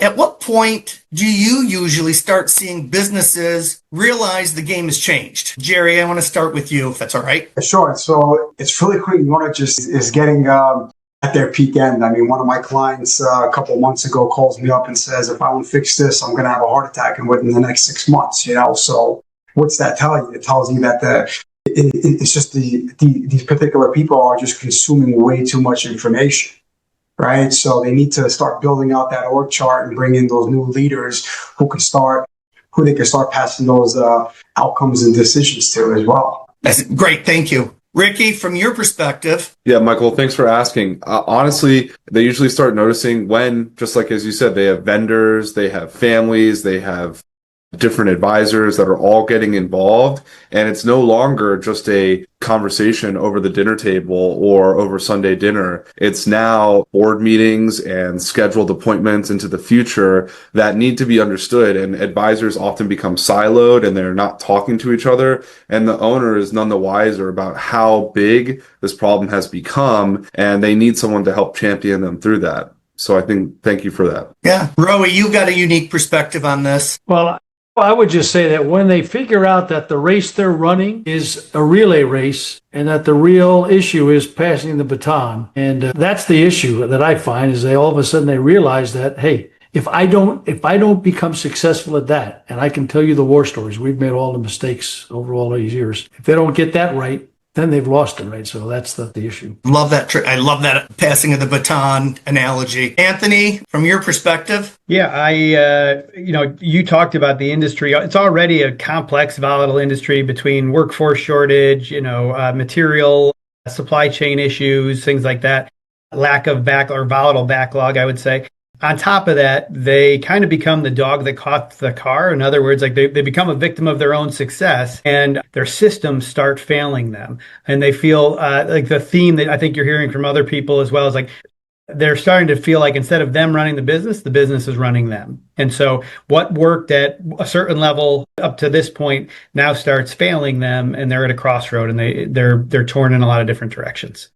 At what point do you usually start seeing businesses realize the game has changed? Jerry, I want to start with you, if that's all right. Sure. So it's really quick. You want to just is getting at their peak end. I mean, one of my clients a couple of months ago calls me up and says, if I don't fix this, I'm going to have a heart attack within the next 6 months, So what's that telling you? It tells you that it's just these particular people are just consuming way too much information, right? So they need to start building out that org chart and bring in those new leaders who they can start passing those outcomes and decisions to as well. That's great. Thank you. Ricky, from your perspective. Yeah, Michael, thanks for asking. Honestly, they usually start noticing when, just like as you said, they have vendors, they have families, they have different advisors that are all getting involved, and it's no longer just a conversation over the dinner table or over Sunday dinner. It's now board meetings and scheduled appointments into the future that need to be understood, and advisors often become siloed and they're not talking to each other, and the owner is none the wiser about how big this problem has become, and they need someone to help champion them through that. So thank you for that. Yeah. Roey, you've got a unique perspective on this. Well, I would just say that when they figure out that the race they're running is a relay race and that the real issue is passing the baton, and that's the issue that I find is all of a sudden they realize that, hey, if I don't become successful at that, and I can tell you the war stories, we've made all the mistakes over all these years. If they don't get that right, then they've lost it, right? So that's the issue. Love that. I love that passing of the baton analogy. Anthony, from your perspective? Yeah, you talked about the industry. It's already a complex, volatile industry between workforce shortage, material, supply chain issues, things like that, lack of volatile backlog, I would say. On top of that, they kind of become the dog that caught the car. In other words, like they become a victim of their own success and their systems start failing them. And they feel like the theme that I think you're hearing from other people as well is like they're starting to feel like instead of them running the business is running them. And so what worked at a certain level up to this point now starts failing them, and they're at a crossroad and they're torn in a lot of different directions.